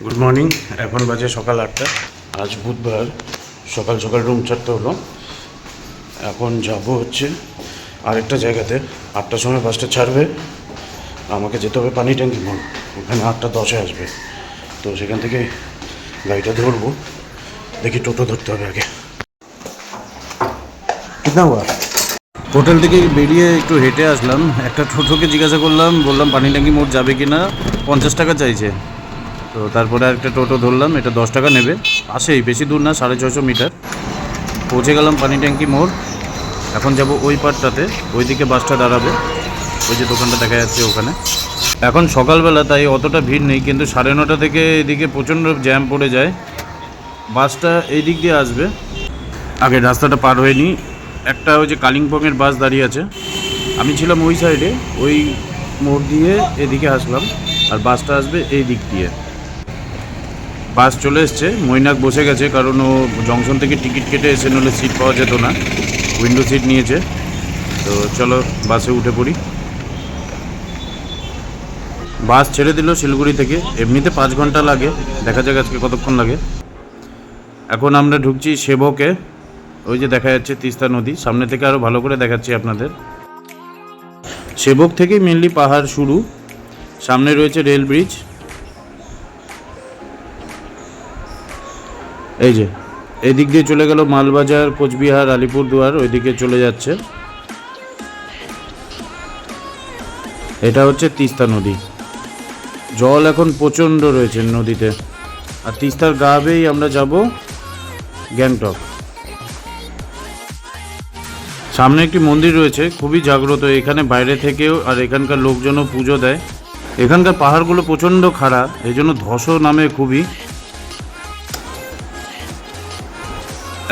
Good morning. এখন বাজে সকাল 8টা। আজ বুধবার সকাল সকাল রুম ছাড়তে হলো। এখন যাব হচ্ছে আরেকটা জায়গাতে। 8টার সময় বাসটা ছাড়বে, আমাকে যেতে হবে পানি ট্যাঙ্কি মোড়। ওখানে 8টা 10-এ আসবে, তো সেখান থেকে গাড়িটা ধরবো। দেখি টোটো ধরতে হবে আগে। কিতনা হুয়া? হোটেল থেকে বেরিয়ে একটু হেঁটে আসলাম। একটা টোটোকে জিজ্ঞাসা করলাম, বললাম পানি ট্যাঙ্কি মোড় যাবে কি না। 50 টাকা চাইছে। তো তারপরে আরেকটা টোটো ধরলাম, এটা 10 টাকা নেবে। পাশেই, বেশি দূর না, 650 মিটার। পৌঁছে গেলাম পানি ট্যাঙ্কি মোড়। এখন যাব ওই পারটাতে, ওইদিকে বাসটা দাঁড়াবে। ওই যে দোকানটা দেখা যাচ্ছে ওখানে। এখন সকালবেলা, তাই অতটা ভিড় নেই, কিন্তু 9:30 থেকে এদিকে প্রচণ্ড জ্যাম পড়ে যায়। বাসটা এই দিক দিয়ে আসবে। আগে রাস্তাটা পার হয়ে নিই। একটা ওই যে কালিম্পংয়ের বাস দাঁড়িয়ে আছে, আমি ছিলাম ওই সাইডে। ওই মোড় দিয়ে এদিকে আসলাম, আর বাসটা আসবে এই দিক দিয়ে। বাস চলে এসছে, মৈনাক বসে গেছে, কারণ ও জংশন থেকে টিকিট কেটে এসে, নলে সিট পাওয়া যেত না। উইন্ডো সিট নিয়েছে। তো চলো বাসে উঠে পড়ি। বাস ছেড়ে দিল শিলিগুড়ি থেকে। এমনিতে 5 ঘন্টা লাগে, দেখা যাক আজকে কতক্ষণ লাগে। এখন আমরা ঢুকছি সেবকে। ওই যে দেখা যাচ্ছে তিস্তা নদী, সামনে থেকে আরও ভালো করে দেখাচ্ছি আপনাদের। সেবক থেকেই মেনলি পাহাড় শুরু। সামনে রয়েছে রেল ব্রিজ। এই যে এদিক দিয়ে চলে গেল মালবাজার, কোচবিহার, আলিপুরদুয়ার, ওইদিকে চলে যাচ্ছে। এটা হচ্ছে তিস্তা নদী। জল এখন প্রচণ্ড রয়েছে নদীতে। আর তিস্তার গা বেয়েই আমরা যাব গ্যাংটক। সামনে একটি মন্দির রয়েছে, খুবই জাগ্রত। এখানে বাইরে থেকেও আর এখানকার লোকজনও পুজো দেয়। এখানকার পাহাড়গুলো প্রচণ্ড খাড়া, এই জন্য ধসও নামে খুবই।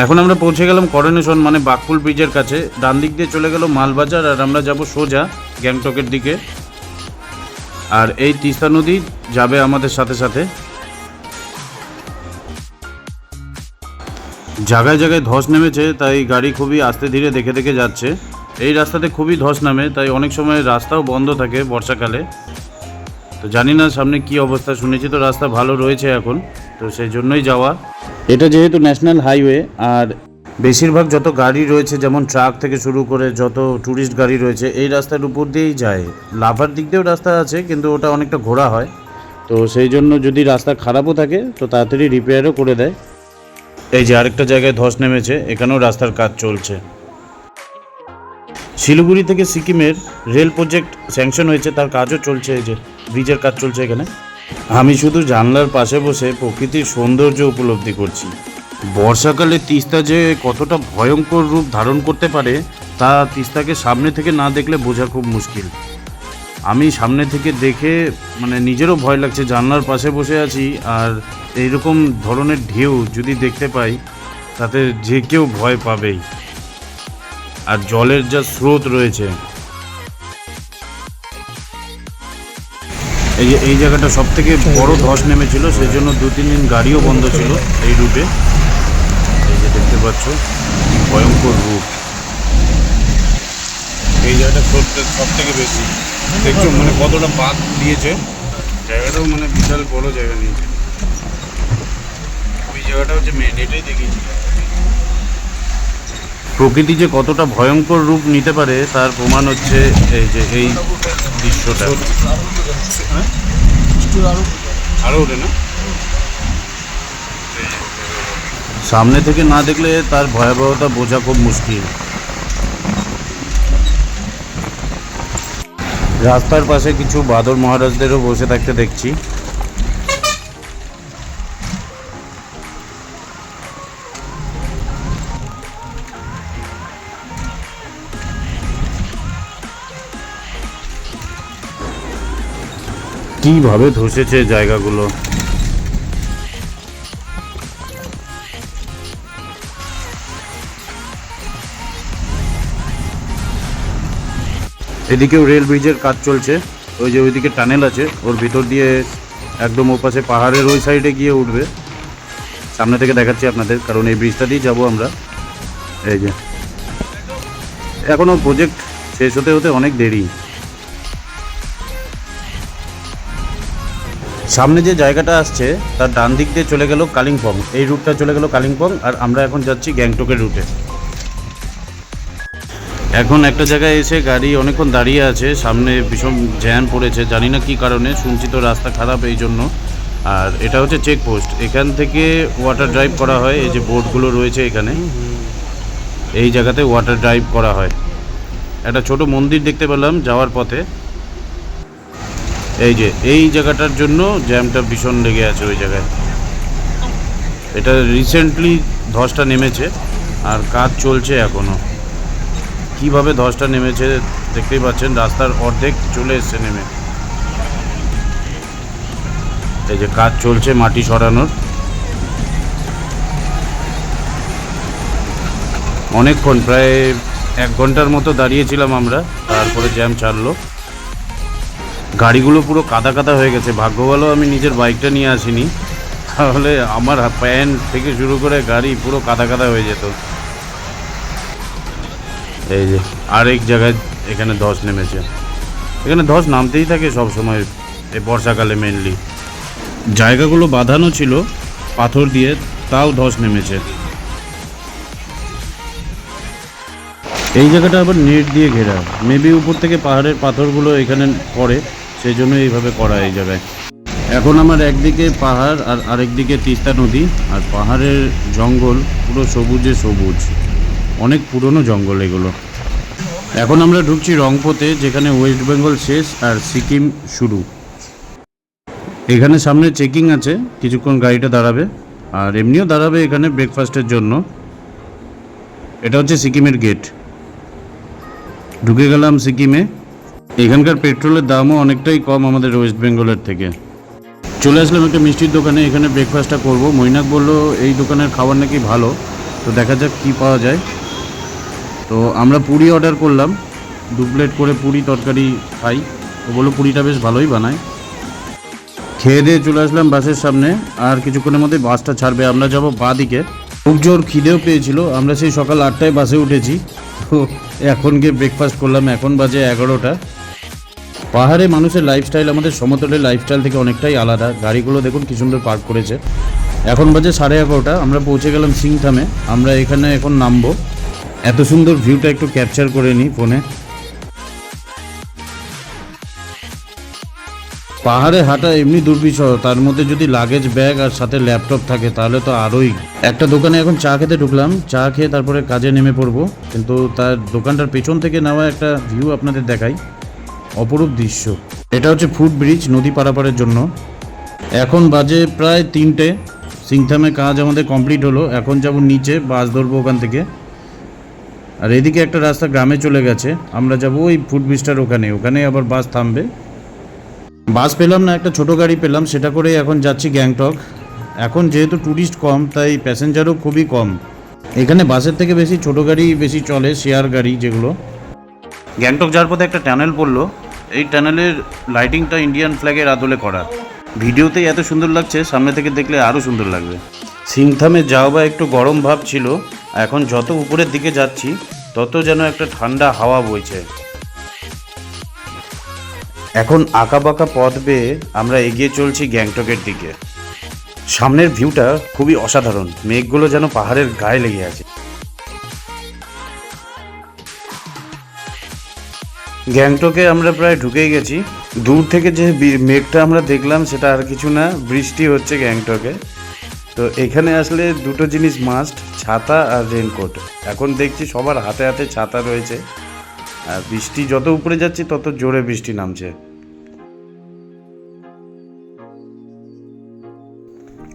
এখন আমরা পৌঁছে গেলাম করোনেশন, মানে বাকফুল ব্রিজের কাছে। ডান দিক দিয়ে চলে গেল মালবাজার, আর আমরা যাব সোজা গ্যাংটকের দিকে। আর এই তিস্তা নদী যাবে আমাদের সাথে সাথে। জায়গায় জায়গায় ধস নেমেছে, তাই গাড়ি খুবই আস্তে ধীরে দেখে দেখে যাচ্ছে। এই রাস্তাতে খুবই ধস নামে, তাই অনেক সময় রাস্তাও বন্ধ থাকে বর্ষাকালে। তো জানি না সামনে কি অবস্থা, শুনেছি তো রাস্তা ভালো রয়েছে এখন, তো সেই জন্যই যাওয়া। এটা যেহেতু ন্যাশনাল হাইওয়ে, আর বেশিরভাগ যত গাড়ি রয়েছে, যেমন ট্রাক থেকে শুরু করে যত ট্যুরিস্ট গাড়ি রয়েছে, এই রাস্তার উপর দিয়েই যায়। লাভার দিক দিয়েও রাস্তা আছে, কিন্তু ওটা অনেকটা ঘোরা হয়। তো সেই জন্য যদি রাস্তা খারাপও থাকে তো তাড়াতাড়ি রিপেয়ারও করে দেয়। এই যে আরেকটা জায়গায় ধস নেমেছে, এখানেও রাস্তার কাজ চলছে। শিলিগুড়ি থেকে সিকিমের রেল প্রজেক্ট স্যাংশন হয়েছে, তার কাজও চলছে। এই যে ব্রিজের কাজ চলছে এখানে। আমি শুধু জানলার পাশে বসে প্রকৃতির সৌন্দর্য উপলব্ধি করছি। বর্ষাকালে তিস্তা যে কতটা ভয়ঙ্কর রূপ ধারণ করতে পারে, তা তিস্তাকে সামনে থেকে না দেখলে বোঝা খুব মুশকিল। আমি সামনে থেকে দেখে মানে নিজেরও ভয় লাগছে। জানলার পাশে বসে আছি, আর এইরকম ধরনের ঢেউ যদি দেখতে পাই, তাতে যে কেউ ভয় পাবেই। আর জলের যা স্রোত রয়েছে, এই যে এই জায়গাটা সব থেকে বড় ধস নেমেছিল, সেই জন্য 2-3 দিন গাড়িও বন্ধ ছিল এই রুটে। এই যে দেখতে পাচ্ছ কি ভয়ঙ্কর রূপ। এই জায়গাটা সব থেকে বেশি দেখছো, মানে কতটা বাঁধ দিয়েছে। জায়গাটাও মানে বিশাল বড় জায়গা নিয়েছে। ওই জায়গাটা হচ্ছে মেন, এটাই দেখিয়েছি। প্রকৃতি যে কতটা ভয়ঙ্কর রূপ নিতে পারে তার প্রমাণ হচ্ছে এই যে এই দৃশ্যটা। আরো ওঠে না, সামনে থেকে না দেখলে তার ভয়াবহতা বোঝা খুব মুশকিল। রাস্তার পাশে কিছু বাদর মহারাজদেরও বসে থাকতে দেখছি। কিভাবে ধসেছে জায়গাগুলো। এদিকেও রেল ব্রিজের কাজ চলছে। ওই যে ওইদিকে টানেল আছে, ওর ভিতর দিয়ে একদম ওপাশে পাহাড়ের ওই সাইডে গিয়ে উঠবে। সামনে থেকে দেখাচ্ছি আপনাদের, কারণ এই ব্রিজটা দিয়ে যাবো আমরা। এই যে এখনও প্রজেক্ট শেষ হতে হতে অনেক দেরি। সামনে যে জায়গাটা আসছে তার ডান দিক দিয়ে চলে গেল কালিম্পং, এই রুটটা চলে গেল কালিম্পং, আর আমরা এখন যাচ্ছি গ্যাংটকের রুটে। এখন একটা জায়গায় এসে গাড়ি অনেকক্ষণ দাঁড়িয়ে আছে, সামনে ভীষণ জ্যাম পড়েছে, জানি না কী কারণে, শুনছি তো রাস্তা খারাপ এই জন্য। আর এটা হচ্ছে চেকপোস্ট, এখান থেকে ওয়াটার ড্রাইভ করা হয়, এই যে বোটগুলো রয়েছে এখানে, এই জায়গাতে ওয়াটার ড্রাইভ করা হয়। একটা ছোট মন্দির দেখতে পেলাম যাওয়ার পথে, এই যে এই জায়গাটার জন্য জ্যামটা ভীষণ লেগে আছে ওই জায়গায়। এটা রিসেন্টলি ধসটা নেমেছে আর কাজ চলছে এখনও। কীভাবে ধসটা নেমেছে দেখতেই পাচ্ছেন, রাস্তার অর্ধেক চলে এসছে নেমে। এই যে কাজ চলছে মাটি সরানোর। অনেকক্ষণ, প্রায় 1 ঘন্টার মতো দাঁড়িয়েছিলাম আমরা, তারপরে জ্যাম ছাড়লো। গাড়িগুলো পুরো কাদা কাদা হয়ে গেছে, ভাগ্য ভালো আমি নিজের বাইকটা নিয়ে আসিনি, তাহলে আমার প্যান্ট থেকে শুরু করে গাড়ি পুরো কাদা কাদা হয়ে যেত। এই যে আরেক জায়গায় এখানে ধস নেমেছে, এখানে ধস নামতেই থাকে সব সময় এই বর্ষাকালে মেনলি। জায়গাগুলো বাঁধানো ছিল পাথর দিয়ে, তাও ধস নেমেছে। এই জায়গাটা আবার নেট দিয়ে ঘেরা, মেবি উপর থেকে পাহাড়ের পাথরগুলো এখানে পড়ে, সেই জন্য এইভাবে করা এই জায়গায়। এখন আমার একদিকে পাহাড় আর আরেকদিকে তিস্তা নদী, আর পাহাড়ের জঙ্গল পুরো সবুজে সবুজ, অনেক পুরনো জঙ্গল এগুলো। এখন আমরা ঢুকছি রংপোতে, যেখানে ওয়েস্ট বেঙ্গল শেষ আর সিকিম শুরু। এখানে সামনে চেকিং আছে, কিছুক্ষণ গাড়িটা দাঁড়াবে, আর এমনিও দাঁড়াবে এখানে ব্রেকফাস্টের জন্য। এটা হচ্ছে সিকিমের গেট, ঢুকে গেলাম সিকিমে। এখানকার পেট্রোলের দামও অনেকটাই কম আমাদের ওয়েস্ট বেঙ্গলের থেকে। চলে আসলাম একটা মিষ্টির দোকানে, এখানে ব্রেকফাস্টটা করব। মৈনাক বললো এই দোকানের খাবার নাকি ভালো, তো দেখা যাক কী পাওয়া যায়। তো আমরা পুরি অর্ডার করলাম, 2 প্লেট করে পুরি তরকারি খাই। তো বললো পুরিটা বেশ ভালোই বানায়। খেয়ে দিয়ে চলে আসলাম বাসের সামনে, আর কিছুক্ষণের মধ্যে বাসটা ছাড়বে, আমরা যাব বাঁ দিকে। খুব জোর খিদেও পেয়েছিল, আমরা সেই সকাল 8টায় বাসে উঠেছি, তো এখন গিয়ে ব্রেকফাস্ট করলাম। এখন বাজে 11টা। পাহাড়ে মানুষের লাইফস্টাইল আমাদের সমতলের লাইফস্টাইল থেকে অনেকটাই আলাদা। গাড়িগুলো দেখুন কী সুন্দর পার্ক করেছে। এখন বাজে 11:30, আমরা পৌঁছে গেলাম সিংথামে। আমরা এখানে এখন নামবো, এত সুন্দর ভিউটা একটু ক্যাপচার করে নিই ফোনে। পাহাড়ে হাঁটা এমনি দুর্বিষহ, তার মধ্যে যদি লাগেজ ব্যাগ আর সাথে ল্যাপটপ থাকে তাহলে তো আরোই। একটা দোকানে এখন চা খেতে ঢুকলাম, চা খেয়ে তারপরে কাজে নেমে পড়বো। কিন্তু তার দোকানটার পেছন থেকে নেওয়া একটা ভিউ আপনাদের দেখাই, অপরূপ দৃশ্য। এটা হচ্ছে ফুট ব্রিজ, নদী পারাপারের জন্য। এখন বাজে প্রায় 3টে। সিংথামে কাজ আমাদের কমপ্লিট হলো, এখন যাব নিচে, বাস ধরবো ওখান থেকে। আর এদিকে একটা রাস্তা গ্রামে চলে গেছে, আমরা যাব ওই ফুট ব্রিজটার ওখানে, ওখানে আবার বাস থামবে। বাস পেলাম না, একটা ছোট গাড়ি পেলাম, সেটা করে এখন যাচ্ছি গ্যাংটক। এখন যেহেতু ট্যুরিস্ট কম, তাই প্যাসেঞ্জারও খুবই কম। এখানে বাসের থেকে বেশি ছোট গাড়ি বেশি চলে, শেয়ার গাড়ি যেগুলো। গ্যাংটক যাওয়ার পথে একটা টানেল পড়লো, এই টানেলের লাইটিংটা ইন্ডিয়ান ফ্ল্যাগের আদলে করা। ভিডিওতেই এত সুন্দর লাগছে, সামনে থেকে দেখলে আরও সুন্দর লাগবে। সিংথামে যাওয়া একটু গরম ভাব ছিল, এখন যত উপরের দিকে যাচ্ছি তত যেন একটা ঠান্ডা হাওয়া বইছে। এখন আঁকাবাঁকা পথ বেয়ে আমরা এগিয়ে চলছি গ্যাংটকের দিকে। সামনের ভিউটা খুবই অসাধারণ, মেঘগুলো যেন পাহাড়ের গায়ে লেগে আছে। গ্যাংটকে আমরা প্রায় ঢুকেই গেছি। দূর থেকে যে মেঘটা আমরা দেখলাম সেটা আর কিছু না, বৃষ্টি হচ্ছে গ্যাংটকে। তো এখানে আসলে দুটো জিনিস মাস্ট, ছাতা আর রেনকোট। এখন দেখছি সবার হাতে হাতে ছাতা রয়েছে, আর বৃষ্টি যত উপরে যাচ্ছি তত জোরে বৃষ্টি নামছে।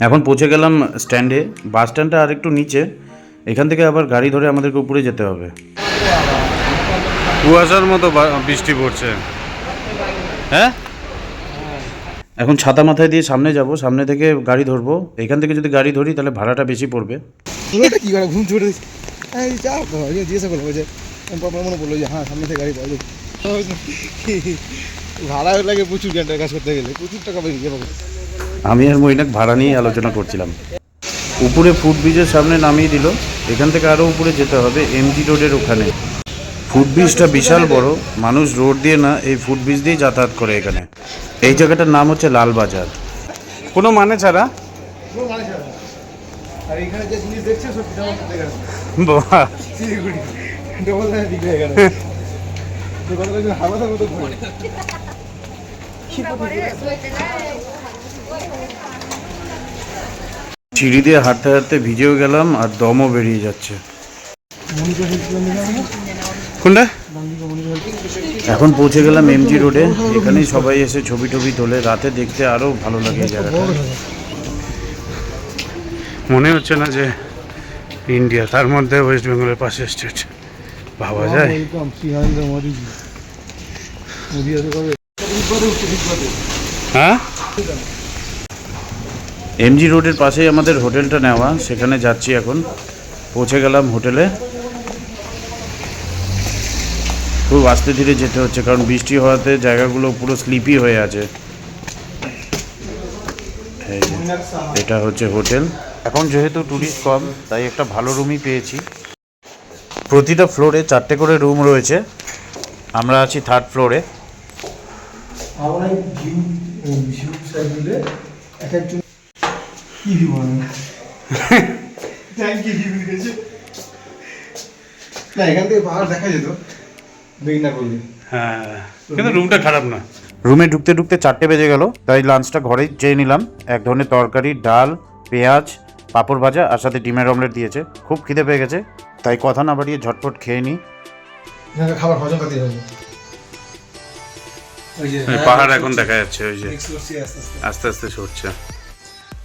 এখন পৌঁছে গেলাম স্ট্যান্ডে, বাস স্ট্যান্ডটা আর একটু নিচে, এখান থেকে আবার গাড়ি ধরে আমাদেরকে উপরে যেতে হবে। কুয়াশার মতো বৃষ্টি পড়ছে। হ্যাঁ, এখন ছাতা মাথায় দিয়ে সামনে যাব, সামনে থেকে গাড়ি ধরবো। এখান থেকে যদি গাড়ি ধরি তাহলে ভাড়াটা বেশি পড়বে। কি করে ঘুম ছুটে জিজ্ঞাসা করলো যে মনে পড়লো যে হ্যাঁ সামনে থেকে গাড়ি পাওয়া যায়, ভাড়া লাগে প্রচুর, ঘন্টার কাজ করতে গেলে প্রচুর টাকা বেরিয়ে যাবে। আমি আর মৈনাক ভাড়া নিয়ে আলোচনা করছিলাম। উপরে ফুট ব্রিজের সামনে নামিয়ে দিল, এখান থেকে আরও উপরে যেতে হবে এমজি রোডের ওখানে। ফুট ব্রিজটা বিশাল বড়, মানুষ রোড দিয়ে না এই ফুট ব্রিজ দিয়েই যাতায়াত করে এখানে। এই জায়গাটার নাম হচ্ছে লালবাজার। কোনো মানে ছাড়া। কোনো মানে ছাড়া। আর এখানে যে জিনিস দেখছে সব ডবল করতে গেছে বাবা শিলিগুড়ি ডবল দামে বিক্রি হয়ে গেল তো কত লাগছে হাওয়াটার মতো ঘুরে সিঁড়ি দিয়ে হাঁটতে হাঁটতে ভিজেও গেলাম আর দমও বেরিয়ে যাচ্ছে। মনিকা হেলথ কোনটা? মনিকা এখন পৌঁছে গেলাম এমজি রোডে। এখানেই সবাই এসে ছবি টবি তোলে, রাতে দেখতে আরও ভালো লাগে এই জায়গাটা। মনে হচ্ছে না যে ইন্ডিয়া, তার মধ্যে ওয়েস্ট বেঙ্গলের পাশে স্টেট, ভাবা যায়। ওয়েলকাম শ্রী নরেন্দ্র মোদি জি। মোদি আছে কবে? হ্যাঁ, এমজি রোডের পাশেই আমাদের হোটেলটা নেওয়া, সেখানে যাচ্ছি এখন। পৌঁছে গেলাম হোটেলে। খুব আস্তে ধীরে যেতে হচ্ছে, কারণ বৃষ্টি হওয়াতে জায়গাগুলো পুরো স্লিপি হয়ে আছে। এই যে, এটা হচ্ছে হোটেল। এখন যেহেতু টুরিস্ট কম, তাই একটা ভালো রুমই পেয়েছি। প্রতিটা ফ্লোরে 4টে করে রুম রয়েছে। আমরা আছি 3rd ফ্লোরে। আমরা ভিউ ভিউ সাইড দিলে এক একজন কি ভিউ হয় ট্যাঙ্কি ভিউ দিয়েছে না, এখান থেকে পাহাড় দেখা যেত বেগ না করলে। হ্যাঁ, কিন্তু রুমটা খারাপ না। রুমে ঢুকতে ঢুকতে 4টে বেজে গেল, তাই লাঞ্চটা ঘরেই চেয়ে নিলাম। এক ধরনের তরকারি, ডাল, পেঁয়াজ, পাঁপড় ভাজা আর সাথে ডিমের অমলেট দিয়েছে। খুব খিদে পেয়ে গেছে, তাই কথা না বাড়িয়ে ঝটপট খেয়ে নিই। খাবার হজম করতে হবে। পাহাড় এখন দেখা যাচ্ছে, ওই যে আস্তে আস্তে সরছে।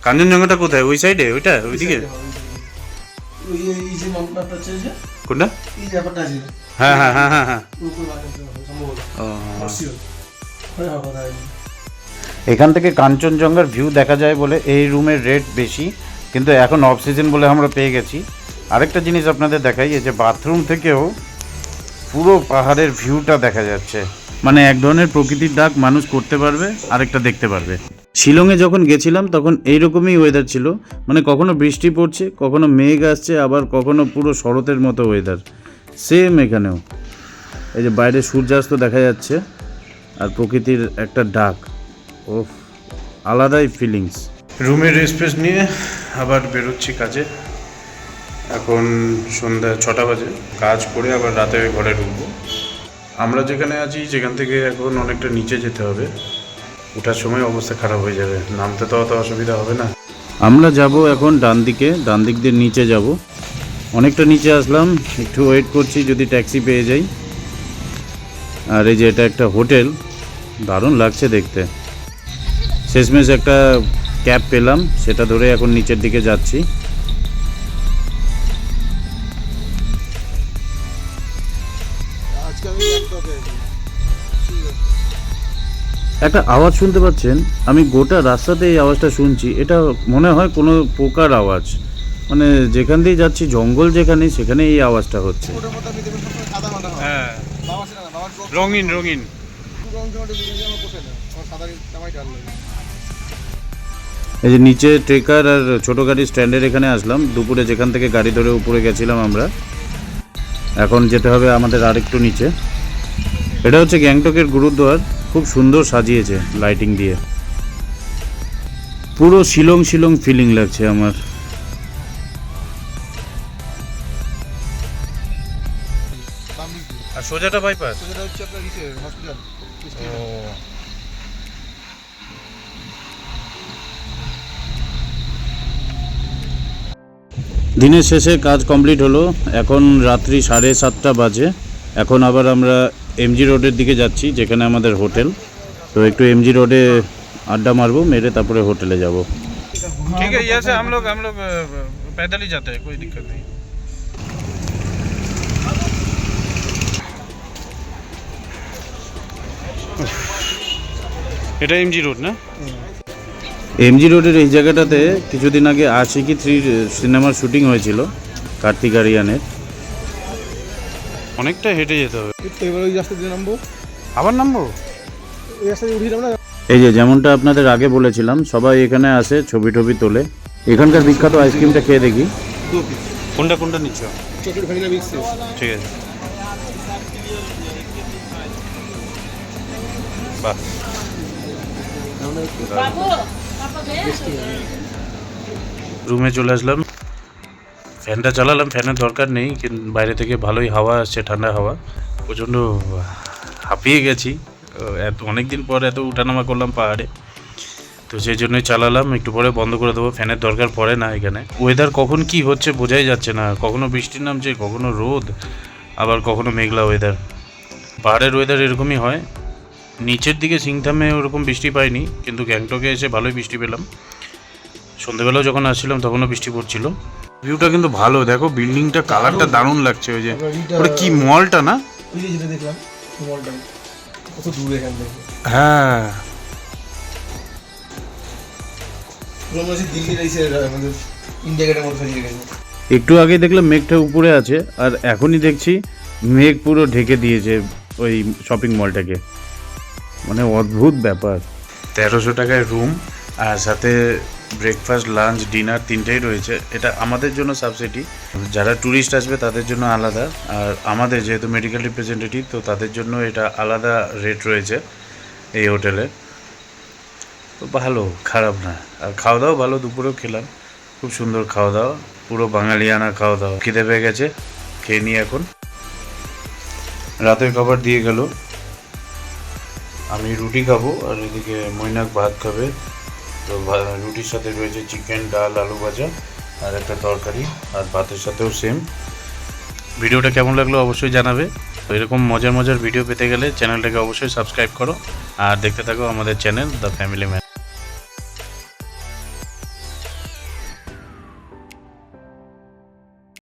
কাঞ্চনজঙ্ঘাটা কোথায়? ওই সাইডে? ওইটা ওইদিকে? কোনটা? হ্যাঁ হ্যাঁ হ্যাঁ হ্যাঁ হ্যাঁ। এখান থেকে কাঞ্চনজঙ্ঘার ভিউ দেখা যায় বলে এই রুমের রেট বেশি, কিন্তু এখন অফ সিজন বলে আমরা পেয়ে গেছি। আরেকটা জিনিস আপনাদের দেখাই, এই যে বাথরুম থেকেও পুরো পাহাড়ের ভিউটা দেখা যাচ্ছে। মানে এক ধরনের প্রকৃতির ডাক মানুষ করতে পারবে, আরেকটা দেখতে পারবে। শিলংয়ে যখন গেছিলাম তখন এইরকমই ওয়েদার ছিল, মানে কখনো বৃষ্টি পড়ছে, কখনো মেঘ আসছে, আবার কখনো পুরো শরতের মতো ওয়েদার। সেম এখানেও। এই যে বাইরে সূর্যাস্ত দেখা যাচ্ছে আর প্রকৃতির একটা ডাক, ও আলাদাই ফিলিংস। রুমে রেস্ট নিয়ে আবার বেরোচ্ছি কাজে। এখন সন্ধ্যা 6টা বাজে। কাজ করে আবার রাতে ঘরে ঢুকবো। আমরা যেখানে আছি সেখান থেকে এখন অনেকটা নিচে যেতে হবে। ওঠার সময় অবস্থা খারাপ হয়ে যাবে, নামতে তো অত অসুবিধা হবে না। আমরা যাব এখন ডান দিকে, ডান দিক দিয়ে নিচে যাব। অনেকটা নিচে আসলাম, একটু ওয়েট করছি যদি ট্যাক্সি পেয়ে যাই। আর এই যে এটা একটা হোটেল, দারুণ লাগছে দেখতে। শেষমেশ একটা ক্যাব পেলাম, সেটা ধরে এখন নিচের দিকে যাচ্ছি। একটা আওয়াজ শুনতে পাচ্ছেন? আমি গোটা রাস্তাতে এই আওয়াজটা শুনছি। এটা মনে হয় কোনো পোকার আওয়াজ, মানে যেখান দিয়ে যাচ্ছি জঙ্গল যেখানে, সেখানে এই আওয়াজটা হচ্ছে। হ্যাঁ, রঙিন রঙিন। এই যে নিচে ট্রেকার আর ছোটো গাড়ির স্ট্যান্ডের এখানে আসলাম। দুপুরে যেখান থেকে গাড়ি ধরে উপরে গেছিলাম আমরা, এখন যেতে হবে আমাদের আরেকটু নিচে। এটা হচ্ছে গ্যাংটকের গুরুদ্বার, খুব সুন্দর সাজিয়েছে লাইটিং দিয়ে। পুরো শিলং শিলং ফিলিং লাগছে আমার। আর সোজাটা বাইপাস? দিনের শেষে কাজ কমপ্লিট হলো। এখন রাত্রি 7:30 বাজে। এখন আবার আমরা এমজি রোডের দিকে যাচ্ছি, যেখানে আমাদের হোটেল। তো একটু এমজি রোডে আড্ডা মারবো, মেরে তারপরে হোটেলে যাব। ঠিক আছে, यहाँ से हम लोग पैदल ही जाते हैं, कोई दिक्कत नहीं। এটা এমজি রোড না? এমজি রোডের এই জায়গাটাতে কিছুদিন আগে আশিকি 3 সিনেমার শুটিং হয়েছিল, কার্তিক আরিয়ানের। অনেকটা হেঁটে যেতে হবে। এবার ওই রাস্তা দিয়ে নামবো, আবার নামবো? ওই রাস্তা দিয়ে উঠে যাবো না। এই যে যেমনটা আপনাদের আগে বলেছিলাম, সবাই এখানে আসে, ছবি টবি তোলে। এখানকার বিখ্যাত আইসক্রিমটা খেয়ে দেখি। কোনটা কোনটা নিচ্ছ? Chocolate vanilla mix. ঠিক আছে, বাহ। রুমে চলে আসলাম, ফ্যানটা চালালাম, ফ্যানের দরকার নেই, কিন্তু বাইরে থেকে ভালোই হাওয়া আসছে, ঠান্ডা হাওয়া। প্রচণ্ড হাঁপিয়ে গেছি, অনেক দিন পর এত উঠানামা করলাম পাহাড়ে, তো সেই জন্যই চালালাম। একটু পরে বন্ধ করে দেবো, ফ্যানের দরকার পড়ে না এখানে। ওয়েদার কখন কি হচ্ছে বোঝাই যাচ্ছে না, কখনো বৃষ্টি নামছে, কখনো রোদ, আবার কখনো মেঘলা ওয়েদার। পাহাড়ের ওয়েদার এরকমই হয়। নিচের দিকে সিংথামে ওরকম বৃষ্টি পাইনি, কিন্তু গ্যাংটকে এসে ভালোই বৃষ্টি পেলাম। সন্ধ্যেবেলাও যখন আসছিলাম তখনও বৃষ্টি পড়ছিল। ভিউটা কিন্তু ভালো, দেখো বিল্ডিংটা কালারটা দারুণ লাগছে। ওই যে ওটা কি মলটা না, ওই যে যেটা দেখলাম মলটা কত দূরে এখান থেকে। হ্যাঁ পুরো মনে হচ্ছে দিল্লির এই আমাদের ইন্ডিয়া গেটের মতো সাজিয়ে গেছে। একটু আগে দেখলাম মেঘটা উপরে আছে, আর এখনই দেখছি মেঘ পুরো ঢেকে দিয়েছে ওই শপিং মলটাকে। মানে অদ্ভুত ব্যাপার। 1300 টাকায় রুম, আর সাথে ব্রেকফাস্ট, লাঞ্চ, ডিনার তিনটেই রয়েছে। এটা আমাদের জন্য সাবসিডি, যারা ট্যুরিস্ট আসবে তাদের জন্য আলাদা, আর আমাদের যেহেতু মেডিকেল রিপ্রেজেন্টেটিভ, তো তাদের জন্য এটা আলাদা রেট রয়েছে এই হোটেলে। তো ভালো, খারাপ না। আর খাওয়া দাওয়া ভালো, দুপুরেও খেলাম, খুব সুন্দর খাওয়া দাওয়া, পুরো বাঙালিয়ানা খাওয়া দাওয়া। খিদে পেয়ে গেছে, খেয়ে নিই এখন। রাতের খাবার দিয়ে গেল, আমি রুটি খাবো আর এদিকে মৈনাক ভাত খাবে। তো রুটির সাথে রয়েছে চিকেন, ডাল, আলু ভাজা আর একটা তরকারি, আর ভাতের সাথেও সেম। ভিডিওটা কেমন লাগলো অবশ্যই জানাবে। তো এরকম মজার মজার ভিডিও পেতে গেলে চ্যানেলটাকে অবশ্যই সাবস্ক্রাইব করো, আর দেখতে থাকো আমাদের চ্যানেল দ্য ফ্যামিলি ম্যান।